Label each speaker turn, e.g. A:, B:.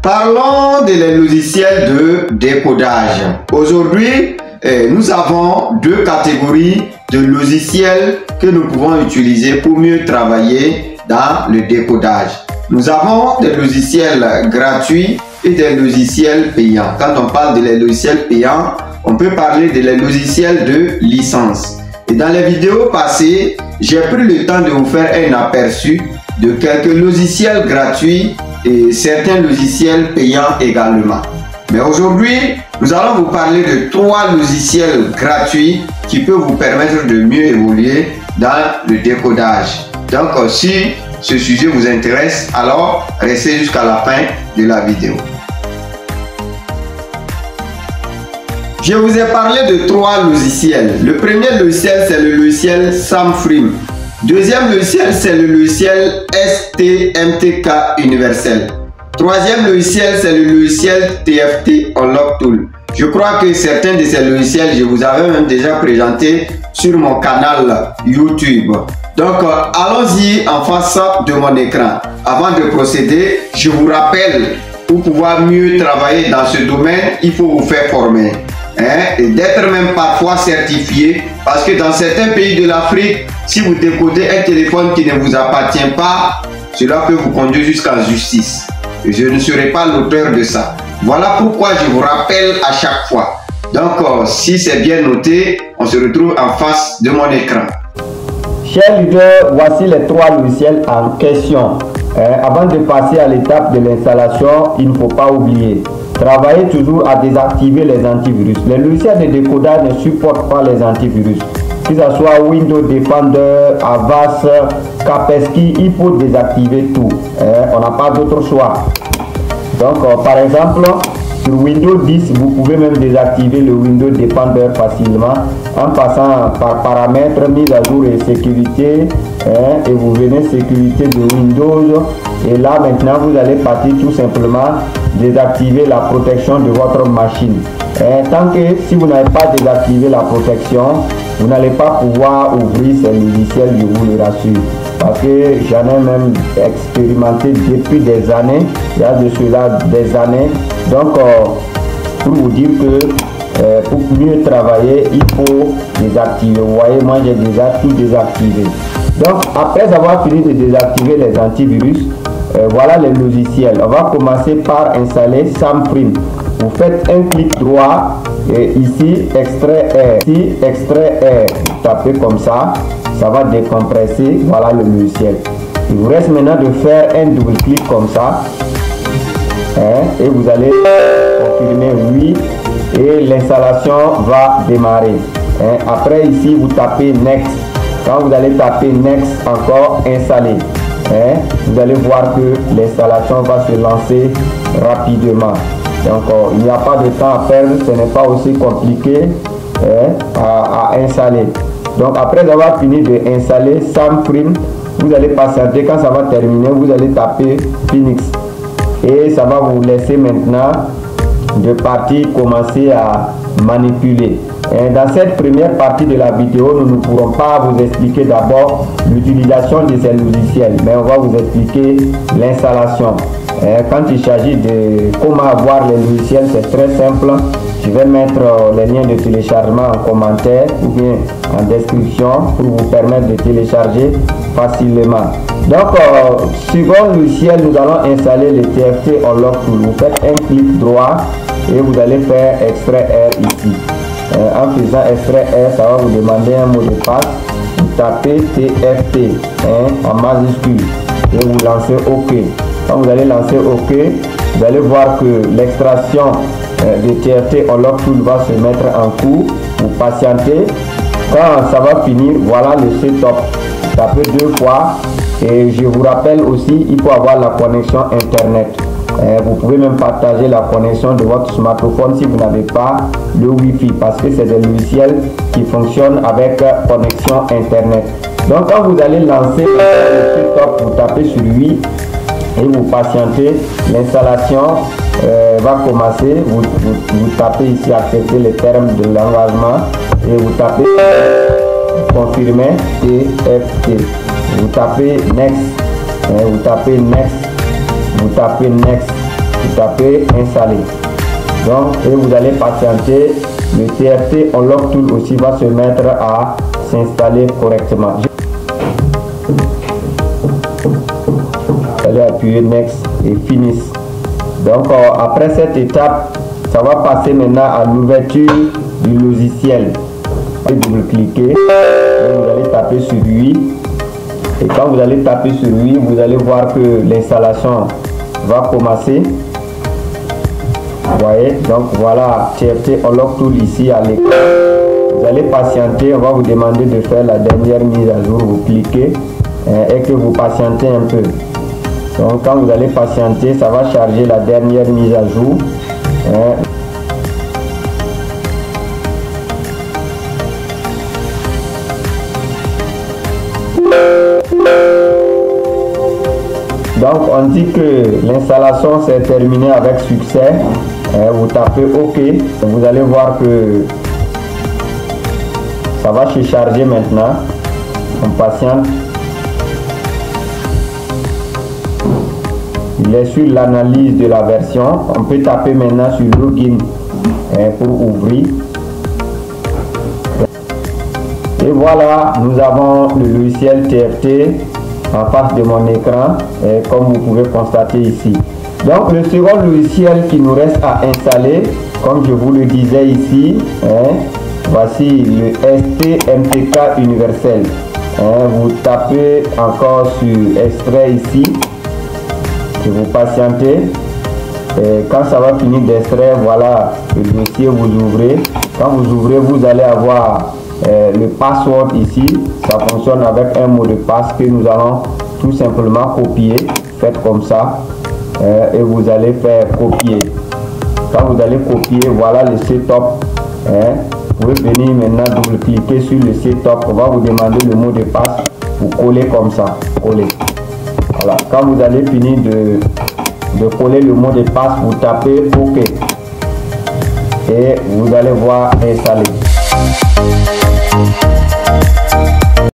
A: Parlons des logiciels de décodage. Aujourd'hui, nous avons deux catégories de logiciels que nous pouvons utiliser pour mieux travailler dans le décodage. Nous avons des logiciels gratuits et des logiciels payants. Quand on parle de logiciels payants, on peut parler de logiciels de licence. Et dans les vidéos passées, j'ai pris le temps de vous faire un aperçu de quelques logiciels gratuits et certains logiciels payants également. Mais aujourd'hui, nous allons vous parler de 3 logiciels gratuits qui peuvent vous permettre de mieux évoluer dans le décodage. Donc, si ce sujet vous intéresse, alors restez jusqu'à la fin de la vidéo. Je vous ai parlé de 3 logiciels. Le premier logiciel, c'est le logiciel SamFrame. Deuxième logiciel, c'est le logiciel STMTK Universel. Troisième logiciel, c'est le logiciel TFT Unlock Tool. Je crois que certains de ces logiciels, je vous avais même déjà présenté sur mon canal YouTube. Donc, allons-y en face de mon écran. Avant de procéder, je vous rappelle, pour pouvoir mieux travailler dans ce domaine, il faut vous faire former. Et d'être même parfois certifié, parce que dans certains pays de l'Afrique, si vous décodez un téléphone qui ne vous appartient pas, cela peut vous conduire jusqu'en justice. Et je ne serai pas l'auteur de ça. Voilà pourquoi je vous rappelle à chaque fois. Donc, si c'est bien noté, on se retrouve en face de mon écran.
B: Chers leaders, voici les 3 logiciels en question. Avant de passer à l'étape de l'installation, il ne faut pas oublier. Travaillez toujours à désactiver les antivirus. Les logiciels de décodage ne supportent pas les antivirus. Que ce soit Windows Defender, Avast, Kaspersky, il faut désactiver tout. On n'a pas d'autre choix. Donc, par exemple, sur Windows 10, vous pouvez même désactiver le Windows Defender facilement en passant par paramètres, mise à jour et sécurité. Et vous venez sécurité de Windows. Et là, maintenant, vous allez partir tout simplement désactiver la protection de votre machine. Tant que si vous n'avez pas désactivé la protection, vous n'allez pas pouvoir ouvrir ces logiciels, je vous le rassure. Parce que j'en ai même expérimenté depuis des années, il y a de cela des années. Donc, pour vous dire que pour mieux travailler, il faut désactiver. Vous voyez, moi j'ai déjà tout désactivé. Donc, après avoir fini de désactiver les antivirus, voilà les logiciels. On va commencer par installer SamFrame. Vous faites un clic droit et ici extrait R. Ici extrait R. Vous tapez comme ça, ça va décompresser. Voilà le logiciel. Il vous reste maintenant de faire un double clic comme ça. Et vous allez confirmer oui. Et l'installation va démarrer. Après ici vous tapez Next. Quand vous allez taper Next encore, installer. Vous allez voir que l'installation va se lancer rapidement. Donc il n'y a pas de temps à perdre, ce n'est pas aussi compliqué à installer. Donc après avoir fini d'installer SamFrame, vous allez patienter. Quand ça va terminer, vous allez taper Phoenix. Et ça va vous laisser maintenant de partir commencer à manipuler. Dans cette première partie de la vidéo, nous ne pourrons pas vous expliquer d'abord l'utilisation de ces logiciels, mais on va vous expliquer l'installation. Quand il s'agit de comment avoir les logiciels, c'est très simple. Je vais mettre les liens de téléchargement en commentaire ou bien en description pour vous permettre de télécharger facilement. Donc, second logiciel, nous allons installer le TFT Unlock Tool. Vous faites un clic droit et vous allez faire extrait R ici. En faisant extrait R, ça va vous demander un mot de passe. Vous tapez TFT en majuscule et vous lancez OK. Quand vous allez lancer OK, vous allez voir que l'extraction de TFT Unlock Tool va se mettre en cours. Vous patientez. Quand ça va finir, voilà le setup. Tapez 2 fois. Et je vous rappelle aussi, il faut avoir la connexion Internet. Vous pouvez même partager la connexion de votre smartphone si vous n'avez pas le Wi-Fi, parce que c'est des logiciels qui fonctionnent avec connexion Internet. Donc quand vous allez lancer le setup, vous tapez sur oui et vous patientez. L'installation va commencer. Vous tapez ici accepter les termes de l'engagement et vous tapez confirmer TFT. Vous tapez next, vous tapez next, vous tapez next vous tapez installer. Donc, et vous allez patienter. Le TFT Unlock Tool aussi va se mettre à s'installer correctement. Vous allez appuyer Next et Finish. Donc, après cette étape, ça va passer maintenant à l'ouverture du logiciel. Vous allez double-cliquer et vous allez taper sur lui. Et quand vous allez taper sur lui, vous allez voir que l'installation va commencer. Vous voyez, donc voilà TFT Unlock Tool ici à l'écran. Vous allez patienter, on va vous demander de faire la dernière mise à jour. Vous cliquez et que vous patientez un peu. Donc quand vous allez patienter, ça va charger la dernière mise à jour. Donc on dit que l'installation s'est terminée avec succès. Vous tapez OK. Vous allez voir que ça va se charger maintenant. On patiente. Il est sur l'analyse de la version. On peut taper maintenant sur Login pour ouvrir. Et voilà, nous avons le logiciel TFT en face de mon écran, comme vous pouvez constater ici. Donc le second logiciel qui nous reste à installer, comme je vous le disais ici, voici le STMTK universel. Vous tapez encore sur extrait ici et vous patientez. Et quand ça va finir d'extraire, voilà le dossier, vous ouvrez. Quand vous ouvrez, vous allez avoir le password ici. Ça fonctionne avec un mot de passe que nous allons tout simplement copier. Faites comme ça et vous allez faire copier. Quand vous allez copier, voilà le setup. Vous pouvez venir maintenant double-cliquer sur le setup. On va vous demander le mot de passe. Vous collez comme ça. Collez. Voilà. Quand vous allez finir de coller le mot de passe, vous tapez OK. Et vous allez voir installer.